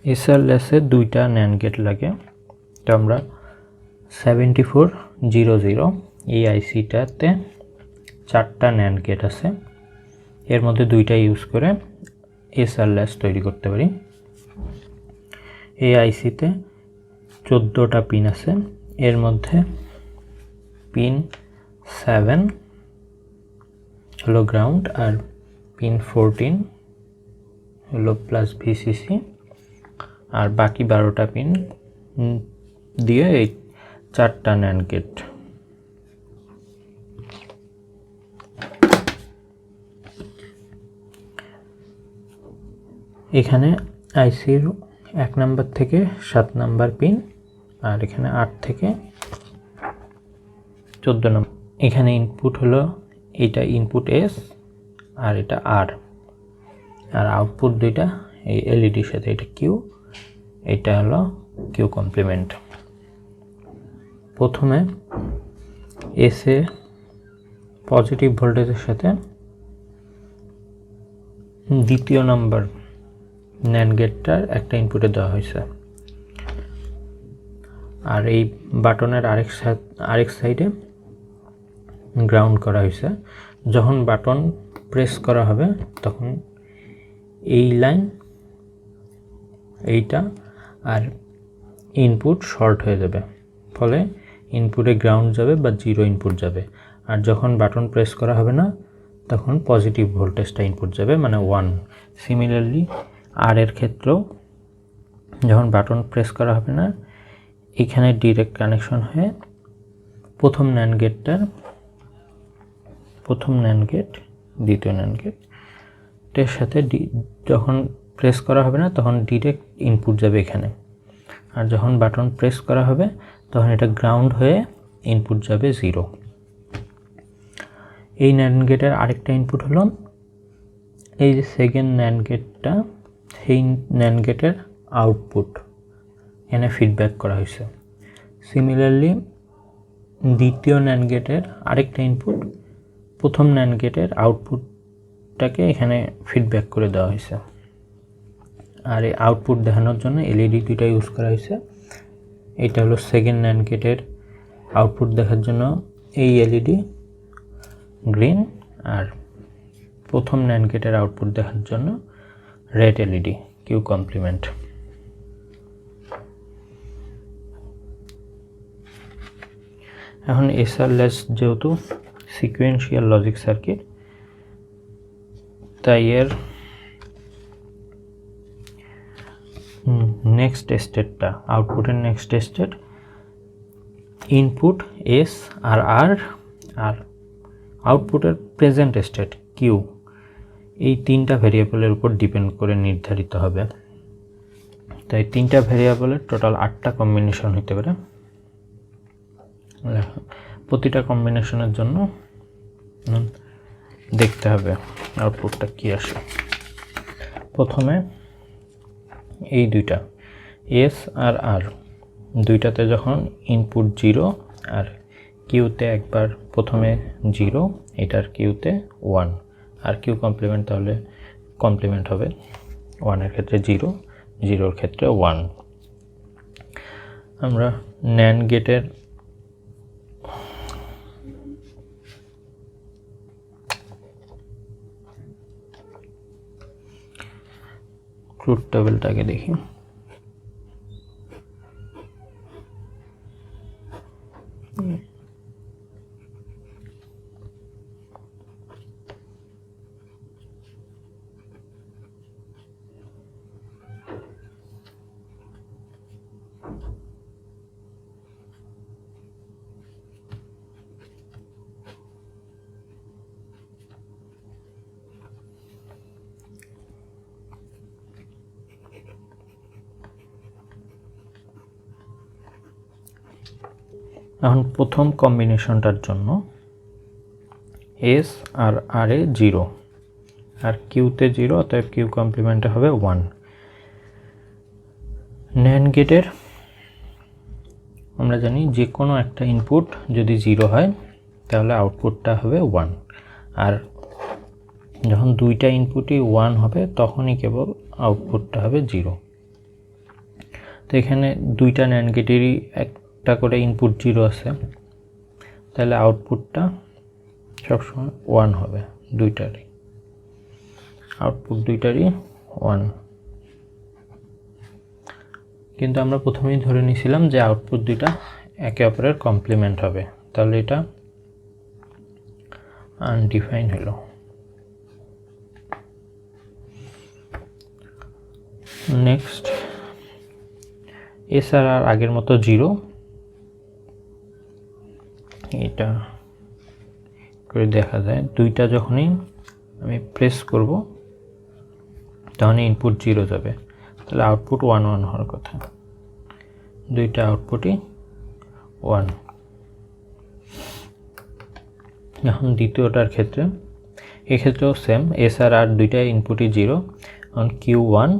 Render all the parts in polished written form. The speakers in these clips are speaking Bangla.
এসআর ল্যাচে দুইটা NAND গেট লাগে। তো আমরা 7400 এই আইসিটাতে 4টা NAND গেট আছে, এর মধ্যে দুইটা ইউজ করে এসআর ল্যাচ তৈরি করতে পারি। এই আইসিতে 14টা পিন আছে, এর মধ্যে পিন 7 হলো গ্রাউন্ড আর পিন 14 হলো প্লাস ভিসিসি, আর বাকি 12টা পিন দিয়ে এই 4টা NAND গেট। এখানে আইসির 1 নাম্বার থেকে 7 নাম্বার পিন, আর এখানে 8 থেকে 14 নম্বর। এখানে ইনপুট হলো এটা ইনপুট এস আর এটা আর, আর আউটপুট দুইটা এই এলইডির সাথে, এটা কিউ, এটা হলো কিউ কমপ্লিমেন্ট। প্রথমে এসে পজিটিভ ভোল্টেজের সাথে দ্বিতীয় নাম্বার NAND গেটটার একটা ইনপুটে দেওয়া হয়েছে, আর এই বাটনের আরেক সাইডে গ্রাউন্ড করা হয়েছে। যখন বাটন প্রেস করা হবে তখন এই লাইন, এইটা আর ইনপুট শর্ট হয়ে যাবে, ফলে ইনপুটে গ্রাউন্ড যাবে বা জিরো ইনপুট যাবে। আর যখন বাটন প্রেস করা হবে না তখন পজিটিভ ভোল্টেজটা ইনপুট যাবে, মানে 1। সিমিলারলি আর এর ক্ষেত্রেও যখন বাটন প্রেস করা হবে না, এখানে ডিরেক্ট কানেকশন হয়ে প্রথম NAND গেট দ্বিতীয় NAND গেটের সাথে যখন প্রেস করা হবে না তখন ডিরেক্ট ইনপুট যাবে এখানে, আর যখন বাটন প্রেস করা হবে তখন এটা গ্রাউন্ড হয়ে ইনপুট যাবে 0। এই NAND গেটের আরেকটা ইনপুট হলো এই যে সেকেন্ড NAND গেটটা, সেই NAND গেটের আউটপুট এখানে ফিডব্যাক করা হয়েছে। সিমিলারলি দ্বিতীয় NAND গেটের আরেকটা ইনপুট প্রথম NAND গেটের আউটপুটটাকে এখানে ফিডব্যাক করে দেওয়া হয়েছে, আর এই আউটপুট দেখানোর জন্য এলইডি দুইটা ইউজ করা হয়েছে। এটা হলো সেকেন্ড NAND গেটের আউটপুট দেখার জন্য এই এলইডি গ্রিন, আর প্রথম NAND গেটের আউটপুট দেখার জন্য রেড এলইডি কিউ কমপ্লিমেন্ট। এখন এসআর ল্যাচ যেহেতু সিকোয়েন্সিয়াল লজিক সার্কিট, তাই এর নেক্সট স্টেটটা, আউটপুটের নেক্সট স্টেট ইনপুট এস আর আর, আর আউটপুটের প্রেজেন্ট স্টেট কিউ, এই 3টা ভেরিয়েবলের উপর ডিপেন্ড করে নির্ধারিত হবে। তাই 3টা ভেরিয়েবলের টোটাল 8টা কম্বিনেশন হতে পারে। প্রতিটা কম্বিনেশনের জন্য দেখতে হবে আউটপুটটা কি আসে। প্রথমে এই দুইটা এস আর আর দুইটাতে যখন ইনপুট 0 আর কিউতে একবার প্রথমে 0, এটার কিউতে 1, আর কিউ কমপ্লিমেন্ট তাহলে কমপ্লিমেন্ট হবে 1 এর ক্ষেত্রে 0, 0 এর ক্ষেত্রে 1। আমরা NAND গেটের ট্রুথ টেবিলটাকে দেখি। এখন প্রথম কম্বিনেশনটার জন্য এস আর আর এ 0 আর কিউতে 0, অতএব কিউ কমপ্লিমেন্টে হবে 1। NAND গেটের আমরা জানি যে কোনো একটা ইনপুট যদি 0 হয় তাহলে আউটপুটটা হবে 1, আর যখন দুইটা ইনপুটই 1 হবে তখনই কেবল আউটপুটটা হবে 0। তো এখানে দুইটা NAND গেটেরই একটা করে ইনপুট 0 আছে, তাহলে আউটপুটটা সবসময় 1 হবে, দুইটারই আউটপুট দুইটারই 1। কিন্তু আমরা প্রথমেই ধরে নিয়েছিলাম যে আউটপুট দুইটা একে অপরের কমপ্লিমেন্ট হবে, তাহলে এটা আনডিফাইন হলো। নেক্সট এসআর আর আগের মতো 0, এটা করে দেখা যায় দুইটা যখনই আমি প্রেস করব তখন ইনপুট 0 যাবে, তাহলে আউটপুট 1 1 হওয়ার কথা, দুইটা আউটপুটই 1। এখন দ্বিতীয়টার ক্ষেত্রে, এক্ষেত্রেও সেম, এসআর আর দুইটা ইনপুটই 0, এখন Q1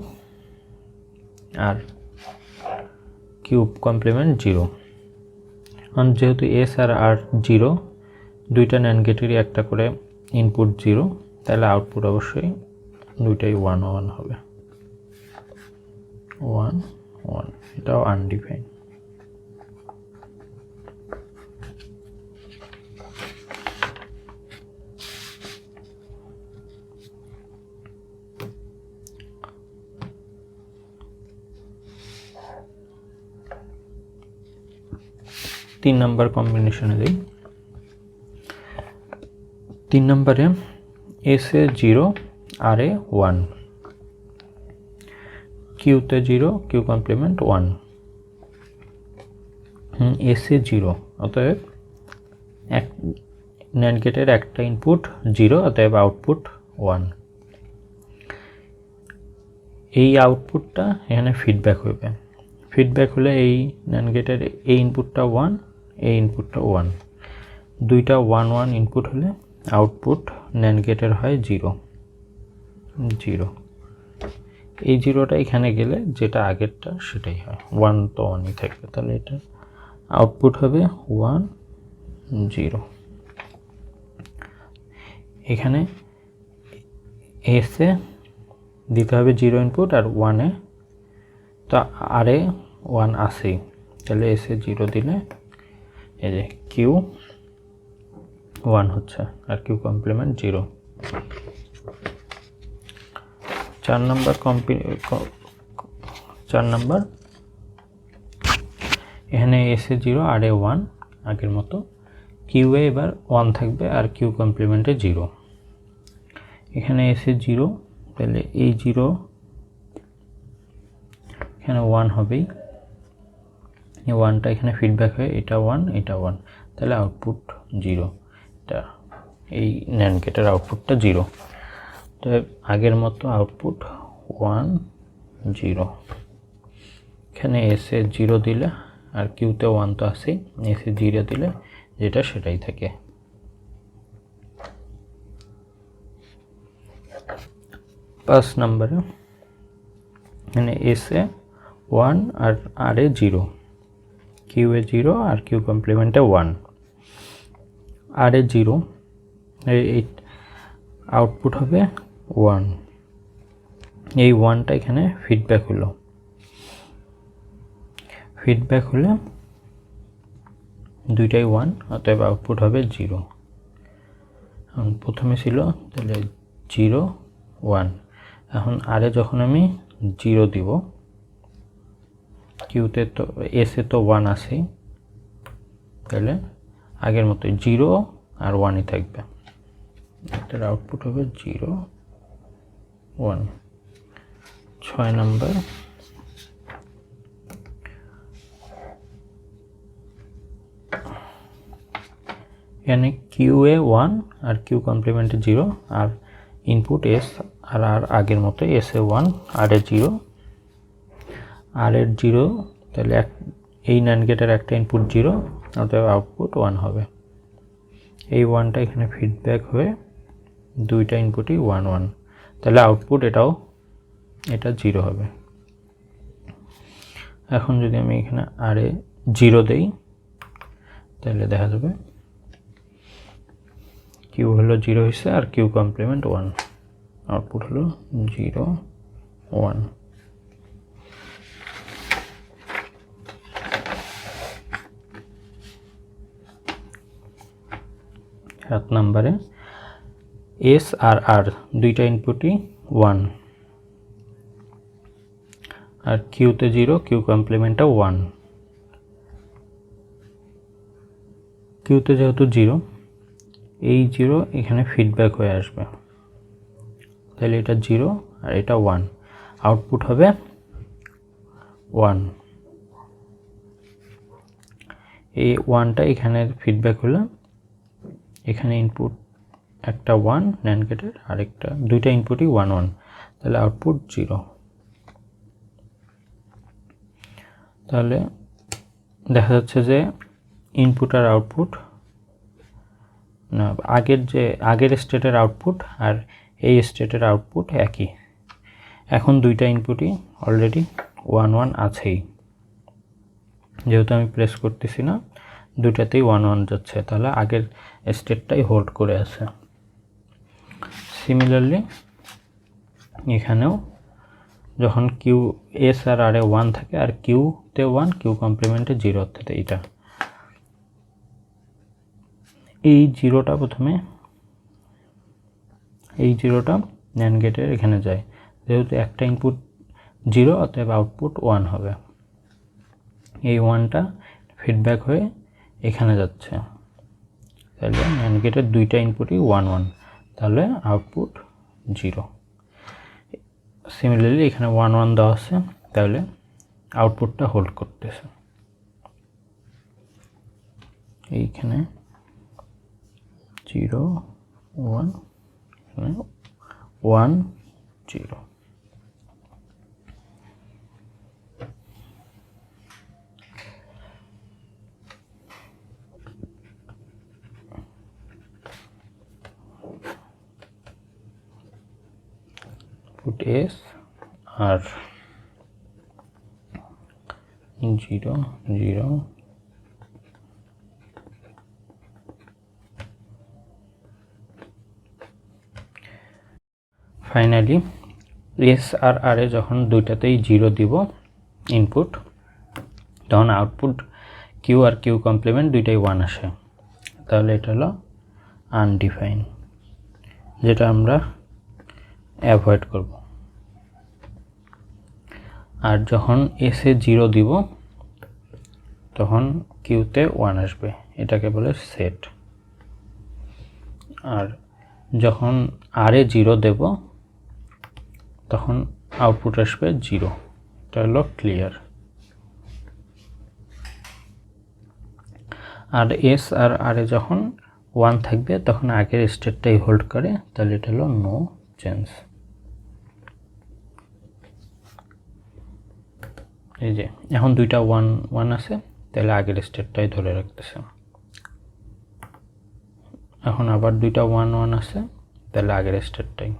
আর কিউব কমপ্লিমেন্ট 0। এখন যেহেতু এসআর আর 0, দুইটা NAND গেটেরই একটা করে ইনপুট 0, তাহলে আউটপুট অবশ্যই দুইটাই 1 1 হবে, 1 1, এটাও আনডিফাইন। তিন নাম্বার কম্বিনেশনে দিই। 3 নম্বরে এসএ 0 আরএ 1, কিউতে 0 কিউ কমপ্লিমেন্ট 1। এসএ 0, অতএব এক NAND গেটের একটা ইনপুট 0, অতএব আউটপুট 1। এই আউটপুটটা এখানে ফিডব্যাক হবে, ফিডব্যাক হলে এই NAND গেটের এই ইনপুটটা 1, এই ইনপুটটা 1, দুইটা 1 1 ইনপুট হলে আউটপুট NAND গেটের হয় 0 0। এই 0টা এখানে গেলে যেটা আগেরটা সেটাই হয়, 1 তো 1ই থাকবে, তাহলে এটা আউটপুট হবে 1 0। এখানে এসে দিতে হবে 0 ইনপুট আর 1 এ, তো আরে 1 আসেই, তাহলে এসে 0 দিলে এই যে কিউ 1 হচ্ছে আর কিউ কমপ্লিমেন্ট 0। 4 নাম্বার এখানে এসে 0 আর এ 1 আগের মতো, কিউ এ এবার 1 থাকবে আর কিউ কমপ্লিমেন্টে 0। এখানে এসে 0, তাহলে এই 0 এখানে 1 হবেই, এই 1টা এখানে ফিডব্যাক হয়ে এটা 1 এটা 1, তাহলে আউটপুট 0। এটা এই NAND গেটের আউটপুটটা 0, তো আগের মতো আউটপুট 1 0। এখানে এসে 0 দিলে আর কিউতে 1 তো আসেই, এসে 0 দিলে যেটা সেটাই থাকে। 5 নম্বরে এখানে এসে 1 আর আর এ 0, কিউ এ 0 আর কিউ কমপ্লিমেন্টে 1, আর এ 0, এই আউটপুট হবে 1। এই 1টা এখানে ফিডব্যাক হলো, ফিডব্যাক হলে দুইটাই 1, অতএব আউটপুট হবে 0। এখন প্রথমে ছিল তাহলে 0 1, এখন আরে যখন আমি 0 দিব, কিউতে তো এসে তো 1 আসে, তাহলে আগের মতো 0 আর 1ই থাকবে, এটার আউটপুট হবে 0 1। 6 নম্বর এখানে কিউ এ 1 আর কিউ কমপ্লিমেন্টে 0 আর ইনপুট এস আর আর আগের মতো এস এ 1 আর এ 0, আর এর 0, তাহলে এই NAND গেটের একটা ইনপুট 0, অতএব আউটপুট 1 হবে। এই 1টা এখানে ফিডব্যাক হয়ে দুইটা ইনপুটই 1 1, তাহলে আউটপুট এটা 0 হবে। এখন যদি আমি এখানে আর এ 0 দেই, তাহলে দেখা যাবে কিউ হলো 0 হয়েছে আর কিউ কমপ্লিমেন্ট 1, আউটপুট হলো 0 1। 7 নম্বরে এস আর আর দুইটা ইনপুটই 1 আর কিউতে 0 কিউ কমপ্লিমেন্টটা 1 কিউতে যেহেতু 0 এই 0 এখানে ফিডব্যাক হয়ে আসবে তাহলে এটা 0 আর এটা 1 আউটপুট হবে 1 এই 1টা এখানে ফিডব্যাক হলো এখানে ইনপুট একটা 1 NAND গেটের আরেকটা দুইটা ইনপুটই 1 1 তাহলে আউটপুট 0 তাহলে দেখা যাচ্ছে যে ইনপুট আর আউটপুট না আগের স্টেটের আউটপুট আর এই স্টেটের আউটপুট একই এখন দুইটা ইনপুটই অলরেডি 1 1 আছেই যেহেতু আমি প্রেস করতেছি না দুটাতেই 1 1 যাচ্ছে তাহলে আগের স্টেটটাই হোল্ড করে আছে সিমিলারলি এখানেও যখন কিউ এস আর আর এ 1 থাকে আর কিউতে 1 কিউ কমপ্লিমেন্টে 0 অর্থাৎ এইটা এই 0টা প্রথমে এই 0টা NAND গেটের এখানে যায় যেহেতু একটা ইনপুট 0 অতএব আউটপুট 1 হবে এই 1টা ফিডব্যাক হয়ে এখানে যাচ্ছে তাহলে NAND গেটের দুইটা ইনপুটই 1 1 তাহলে আউটপুট 0 সিমিলারলি এখানে 1 1 দেওয়া আছে তাহলে আউটপুটটা হোল্ড করতেছে এইখানে 0 1 1 0 put S R 0 0 finally S আর আর এ যখন দুইটাতেই 0 দিব ইনপুট তখন output Q R Q complement দুইটাই 1 আসে তাহলে এটা হলো আনডিফাইন যেটা আমরা অ্যাভয়েড করব আর যখন এস এ 0 দিব তখন কিউতে 1 আসবে এটাকে বলে সেট আর যখন আর এ 0 দেব তখন আউটপুট আসবে 0 এটা হলো ক্লিয়ার আর এস আর আর এ যখন 1 থাকবে তখন আগের স্টেটটাই হোল্ড করে তাহলে এটা হলো নো চেঞ্জ এই যে এখন দুইটা 1 1 আছে তাহলে আগের স্টেটটাই ধরে রাখতেছে এখন আবার দুইটা 1 1 আছে তাহলে আগের স্টেটটাই